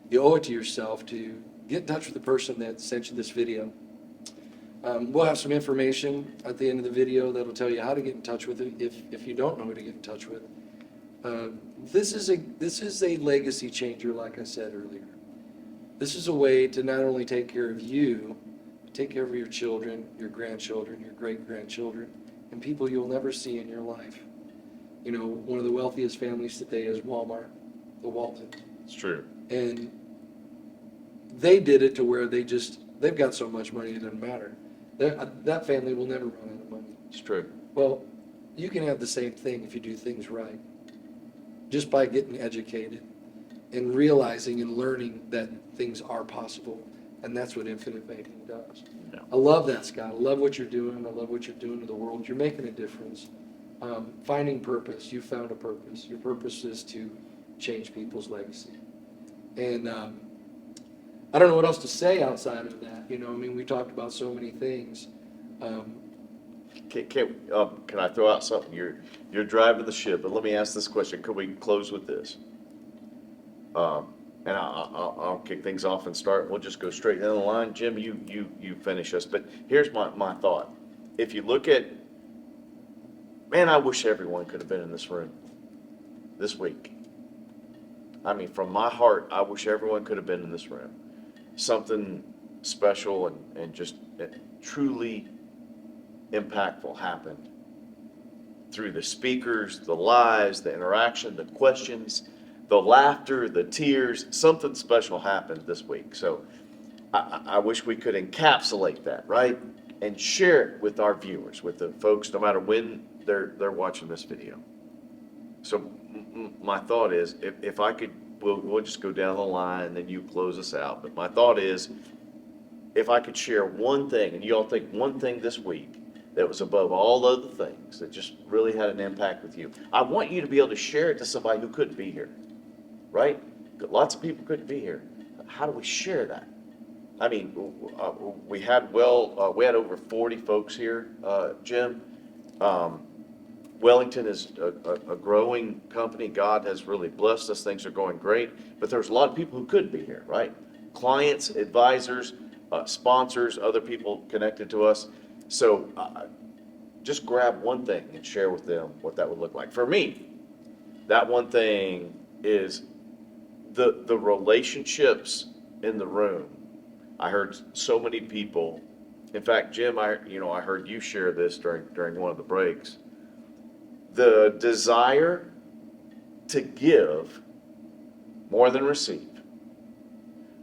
you owe it to yourself to get in touch with the person that sent you this video. We'll have some information at the end of the video that'll tell you how to get in touch with it if you don't know who to get in touch with. This is a legacy changer, like I said earlier. This is a way to not only take care of you, but take care of your children, your grandchildren, your great-grandchildren, and people you'll never see in your life. You know, one of the wealthiest families today is Walmart, the Walton. It's true. And they did it to where they've got so much money it doesn't matter. That family will never run out of money. It's true. Well, you can have the same thing if you do things right. Just by getting educated and realizing and learning that things are possible. And that's what infinite banking does. Yeah. I love that, Scott. I love what you're doing. I love what you're doing to the world. You're making a difference. Finding purpose. You found a purpose. Your purpose is to change people's legacy. And I don't know what else to say outside of that. You know, I mean, we talked about so many things. Can I throw out something? You're driving the ship, but let me ask this question. Could we close with this? And I'll kick things off and start. We'll just go straight down the line. Jim, you finish us. But here's my thought. If you look at, man, I wish everyone could have been in this room this week. I mean, from my heart, I wish everyone could have been in this room. Something special and just truly impactful happened through the speakers, the lives, the interaction, the questions, the laughter, the tears. Something special happened this week. So I wish we could encapsulate that, right? And share it with our viewers, with the folks, no matter when they're watching this video. So my thought is, if I could, we'll just go down the line and then you close us out. But my thought is, if I could share one thing, and you all think one thing this week that was above all other things, that just really had an impact with you, I want you to be able to share it to somebody who couldn't be here, right? Lots of people couldn't be here. How do we share that? I mean, we had over 40 folks here, Jim. Wellington is a growing company. God has really blessed us. Things are going great. But there's a lot of people who couldn't be here, right? Clients, advisors, sponsors, other people connected to us. So just grab one thing and share with them what that would look like. For me, that one thing is the relationships in the room. I heard so many people. In fact, Jim, I heard you share this during one of the breaks. The desire to give more than receive.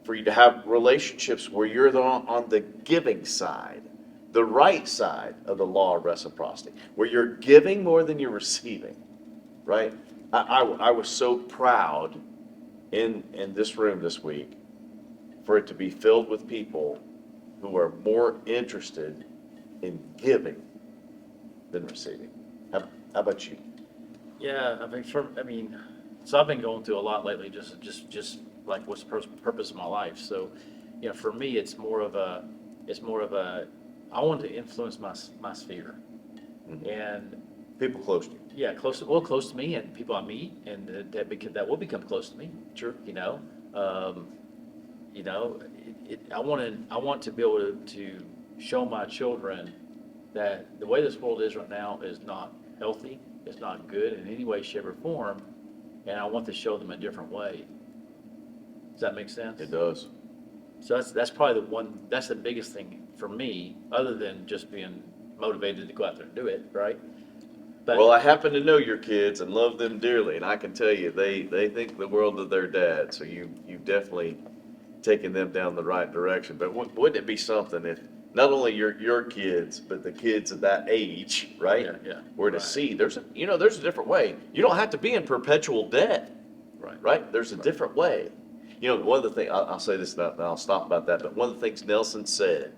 For you to have relationships where you're on the giving side, the right side of the law of reciprocity, where you're giving more than you're receiving, right? I was so proud in this room this week for it to be filled with people who are more interested in giving than receiving. How about you? Yeah, so I've been going through a lot lately, just like what's the purpose of my life. So, for me, it's more of a, I want to influence my sphere. Mm-hmm. And People close to you. yeah, close to me and people I meet, and that will become close to me. Sure. I want to be able to show my children that the way this world is right now is not healthy, it's not good in any way, shape, or form, and I want to show them a different way. Does that make sense? It does. So that's probably that's the biggest thing for me, other than just being motivated to go out there and do it, right? But, Well, I happen to know your kids and love them dearly, and I can tell you they think the world of their dad. So you've definitely taken them down the right direction. But wouldn't it be something if not only your kids, but the kids of that age, right? Yeah. Were to Right. see there's a different way. You don't have to be in perpetual debt, Right. right? There's a different way. One of the things I'll say this, and I'll stop about that. But one of the things Nelson said,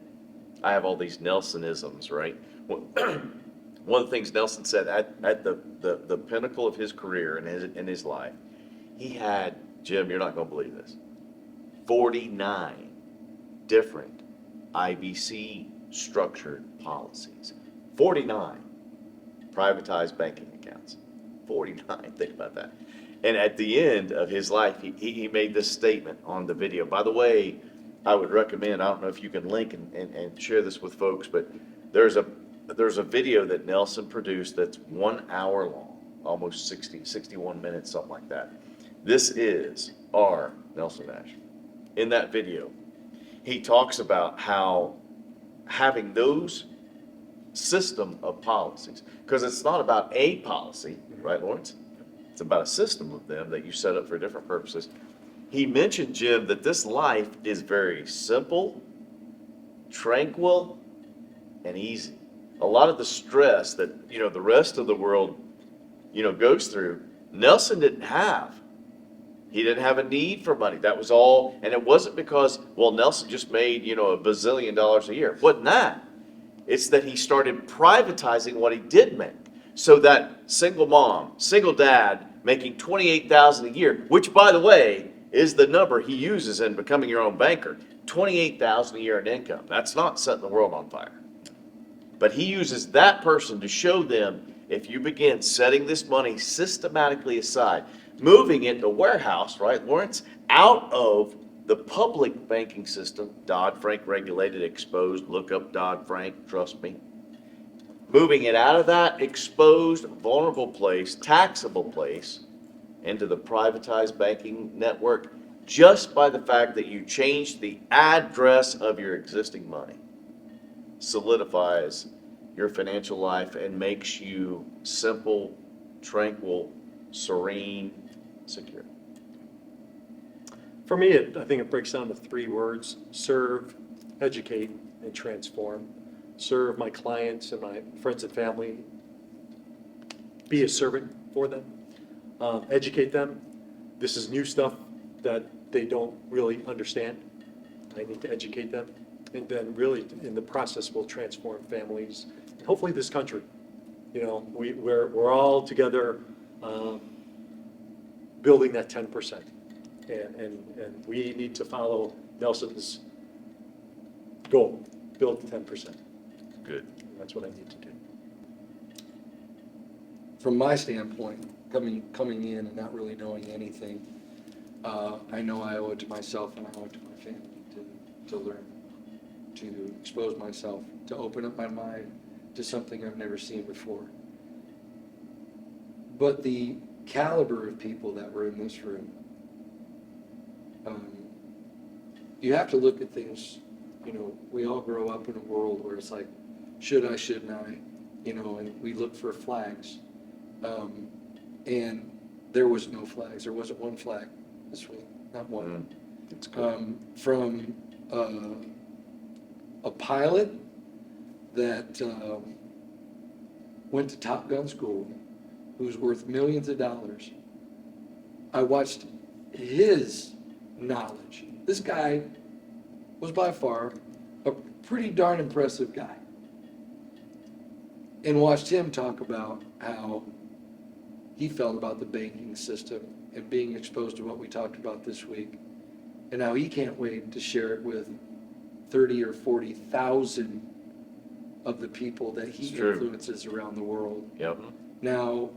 I have all these Nelsonisms, right? One of the things Nelson said at the pinnacle of his career and in his life, he had, Jim, you're not going to believe this, 49 different IBC structured policies. 49 privatized banking accounts. 49, think about that. And at the end of his life, he made this statement on the video. By the way, I would recommend, I don't know if you can link and share this with folks, but there's a video that Nelson produced that's 1 hour long, almost 61 minutes, something like that. This is our Nelson Nash. In that video, he talks about how having those system of policies. Because it's not about a policy, right, Lawrence? It's about a system of them that you set up for different purposes. He mentioned, Jim, that this life is very simple, tranquil, and easy. A lot of the stress that, you know, the rest of the world, you know, goes through, Nelson didn't have. He didn't have a need for money. That was all, and it wasn't because, well, Nelson just made, you know, $1 bazillion a year. It wasn't that. It's that he started privatizing what he did make. So that single mom, single dad, making $28,000 a year, which, by the way, is the number he uses in becoming your own banker. $28,000 a year in income. That's not setting the world on fire. But he uses that person to show them, if you begin setting this money systematically aside, moving it to warehouse, right, Lawrence, out of the public banking system, Dodd-Frank regulated, exposed, look up Dodd-Frank, trust me. Moving it out of that exposed, vulnerable place, taxable place, into the privatized banking network, just by the fact that you changed the address of your existing money, solidifies your financial life and makes you simple, tranquil, serene, secure. For me, I think it breaks down to 3 words: serve, educate, and transform. Serve my clients and my friends and family. Be a servant for them. Educate them. This is new stuff that they don't really understand. I need to educate them. And then really, in the process, we'll transform families, and hopefully this country. You know, we're all together building that 10%. And we need to follow Nelson's goal, build 10%. Good. That's what I need to do. From my standpoint, coming in and not really knowing anything, I know I owe it to myself and I owe it to my family to learn, to expose myself, to open up my mind to something I've never seen before. But the caliber of people that were in this room, you have to look at things, you know, we all grow up in a world where it's like, should I, shouldn't I, you know, and we look for flags. And there was no flags. There wasn't one flag this week, not one. It's good. From a pilot that went to Top Gun school, who's worth millions of dollars. I watched his knowledge. This guy was by far a pretty darn impressive guy. And watched him talk about how he felt about the banking system and being exposed to what we talked about this week, and how he can't wait to share it with 30 or 40,000 of the people that he It's true. influences around the world. Yep. Now,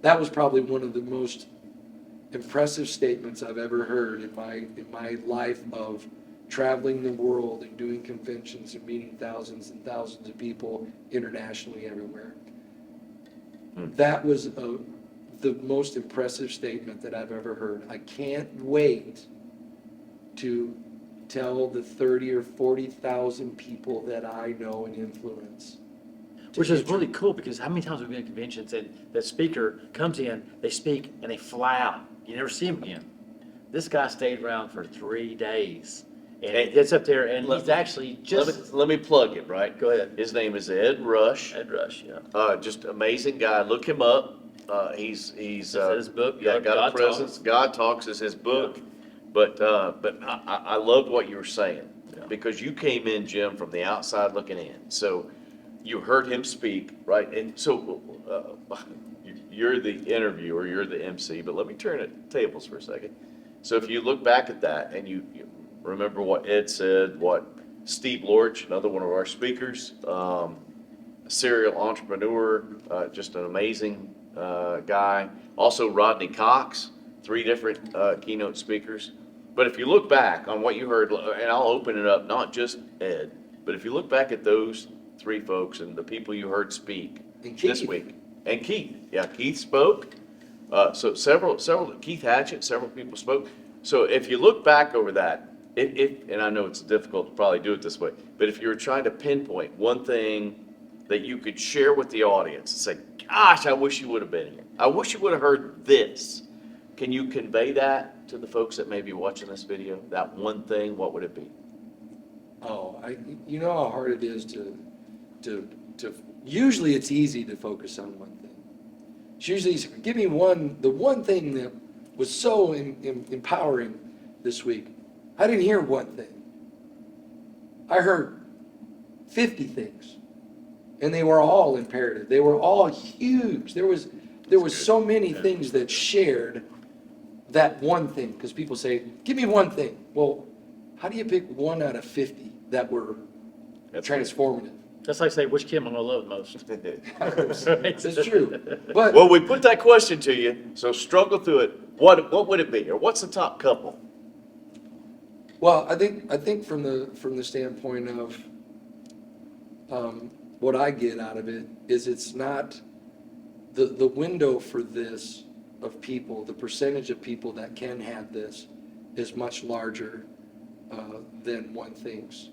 that was probably one of the most impressive statements I've ever heard in my life of traveling the world and doing conventions and meeting thousands and thousands of people internationally everywhere. That was the most impressive statement that I've ever heard. I can't wait to tell the 30 or 40,000 people that I know and influence. Which is really cool, because how many times have we been at conventions and the speaker comes in, they speak, and they fly out. You never see him again. This guy stayed around for 3 days. And he gets up there, and he's actually just... Let me plug it, right? Go ahead. His name is Ed Rush. Ed Rush, yeah. Just amazing guy. Look him up. He's Is that his book? Yeah, God got a presence. Talks? God Talks is his book. But I loved what you were saying, Yeah. because you came in, Jim, from the outside looking in. So you heard him speak, right? And so you're the interviewer, you're the MC, but let me turn it tables for a second. So if you look back at that and you remember what Ed said, what Steve Lorch, another one of our speakers, a serial entrepreneur, just an amazing guy. Also Rodney Cox, 3 different keynote speakers. But if you look back on what you heard, and I'll open it up, not just Ed, but if you look back at those 3 folks and the people you heard speak And this Keith. week, and Keith, yeah, Keith spoke. So several, Keith Hatchett, several people spoke. So if you look back over that, and I know it's difficult to probably do it this way, but if you were trying to pinpoint one thing that you could share with the audience and say, gosh, I wish you would have been here. I wish you would have heard this. Can you convey that to the folks that may be watching this video? That one thing, what would it be? Oh, you know how hard it is usually it's easy to focus on one thing. It's usually, give me the one thing that was so empowering this week. I didn't hear one thing. I heard 50 things, and they were all imperative. They were all huge. There was so many things that shared that one thing, because people say, give me one thing. Well, how do you pick one out of 50 that were transformative? That's like say, which kid am I gonna love the most? That's true. But Well, we put that question to you, so struggle through it. What would it be, or what's the top couple? well, I think from the standpoint of what I get out of it is it's not the window for this of people, the percentage of people that can have this is much larger than one thinks.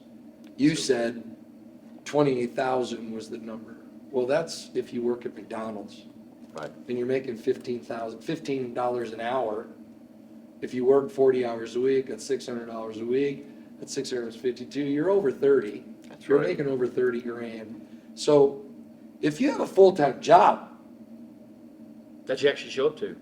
You said 28,000 was the number. Well, that's if you work at McDonald's. Right. And you're making $15 an hour. If you work 40 hours a week, that's $600 a week. That's 652. You're over 30. That's You're right. making over 30 grand. So if you have a full-time job, That you actually show up to.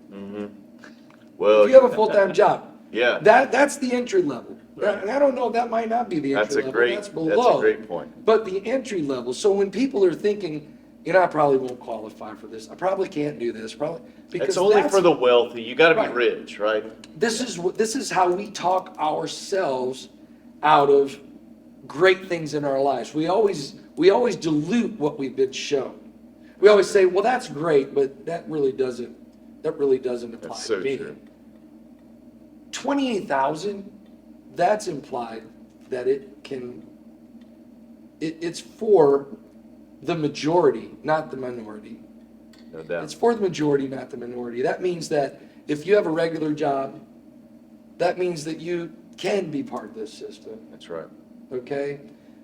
Well, if you have a full-time job, yeah, that's the entry level. Right. And I don't know, that might not be the that's entry a level. great, That's that's below. a great point. But the entry level, so when people are thinking, I probably won't qualify for this, I probably can't do this, because It's only that's- for the wealthy. You gotta be Right. rich, right? This is how we talk ourselves out of great things in our lives. We always dilute what we've been shown. We always say, well, that's great, but that really doesn't apply That's to so me. true. 28,000, that's implied that it's for the majority, not the minority. No doubt. It's for the majority, not the minority. That means that if you have a regular job, that means that you can be part of this system, That's right. okay?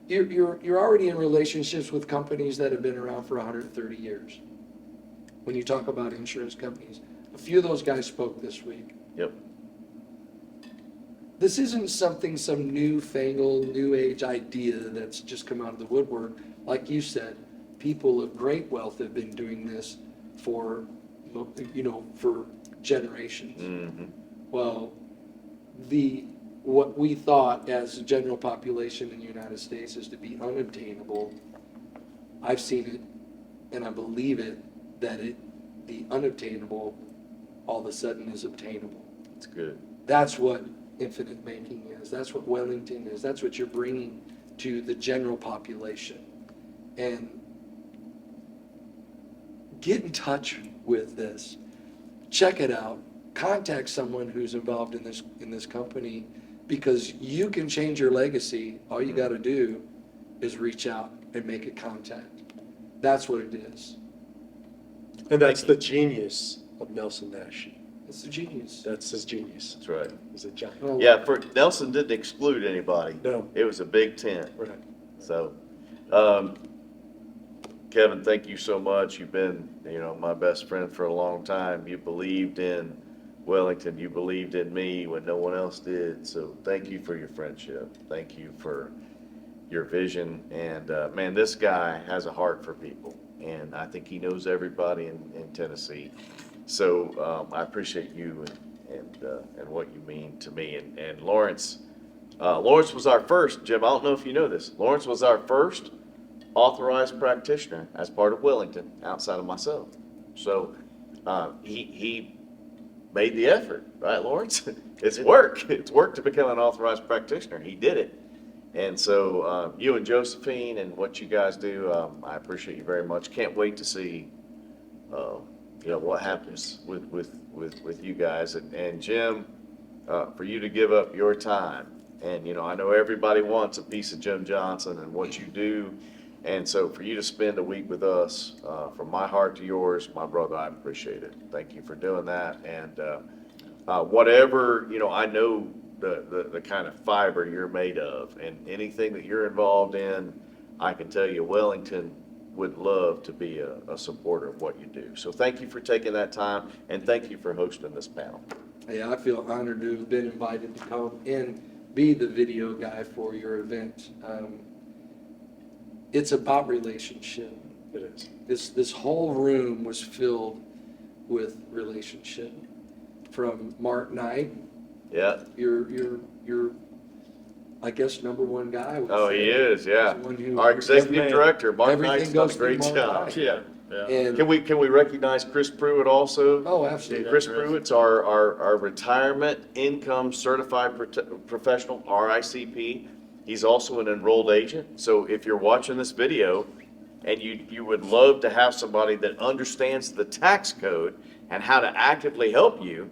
You're already in relationships with companies that have been around for 130 years. When you talk about insurance companies, a few of those guys spoke this week. Yep. This isn't some newfangled, new age idea that's just come out of the woodwork. Like you said, people of great wealth have been doing this for generations. Mm-hmm. Well, what we thought as a general population in the United States is to be unobtainable, I've seen it and I believe it, that the unobtainable all of a sudden is obtainable. That's good. That's what infinite banking is. That's what Wellington is. That's what you're bringing to the general population. And get in touch with this. Check it out. Contact someone who's involved in this company, because you can change your legacy. All you got to do is reach out and make a contact. That's what it is. And that's the genius of Nelson Nash. It's a genius. That's his genius. That's right. He's a giant. Oh, Yeah, Nelson didn't exclude anybody. No. It was a big tent. Right. So, Kevin, thank you so much. You've been, my best friend for a long time. You believed in Wellington. You believed in me when no one else did. So thank you for your friendship. Thank you for your vision. And, man, this guy has a heart for people. And I think he knows everybody in Tennessee. So I appreciate you and what you mean to me. And Lawrence was our first, Jim, I don't know if you know this, Lawrence was our first authorized practitioner as part of Wellington outside of myself. So he made the effort, right, Lawrence? It's work. It's work to become an authorized practitioner. He did it. And so you and Josephine and what you guys do, I appreciate you very much. Can't wait to see what happens with you guys. And Jim, for you to give up your time. And, I know everybody wants a piece of Jim Johnson and what you do. And so for you to spend a week with us, from my heart to yours, my brother, I appreciate it. Thank you for doing that. And whatever, I know the kind of fiber you're made of, and anything that you're involved in, I can tell you Wellington would love to be a supporter of what you do. So thank you for taking that time, and thank you for hosting this panel. Hey, I feel honored to have been invited to come and be the video guy for your event. It's about relationship. It is. This whole room was filled with relationship. From Mark Knight, Yeah. your I guess #1 guy. I would Oh, say. he is, yeah. He's the one who- Our executive Everything- director, Mark everything Knight's done a goes through great Mark job. Knight. Yeah, yeah. And Can we recognize Chris Pruitt also? oh, absolutely. Chris Pruitt's our retirement income certified professional, RICP. He's also an enrolled agent. So if you're watching this video and you would love to have somebody that understands the tax code and how to actively help you,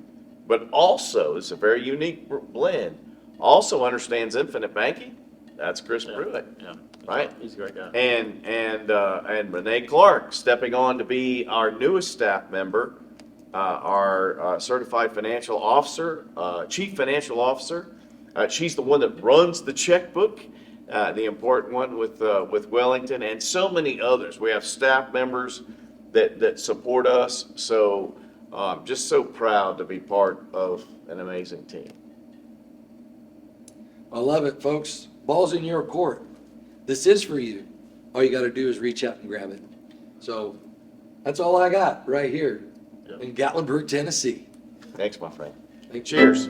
but also, it's a very unique blend, also understands infinite banking, that's Chris Pruitt. Yeah. Right. He's a great guy. And Renee Clark stepping on to be our newest staff member, our certified financial officer, chief financial officer. She's the one that runs the checkbook, the important one with Wellington, and so many others. We have staff members that support us. So just so proud to be part of an amazing team. I love it, folks. Ball's in your court. This is for you. All you got to do is reach out and grab it. So that's all I got right here in Gatlinburg, Tennessee. Thanks, my friend. Thank you. Cheers.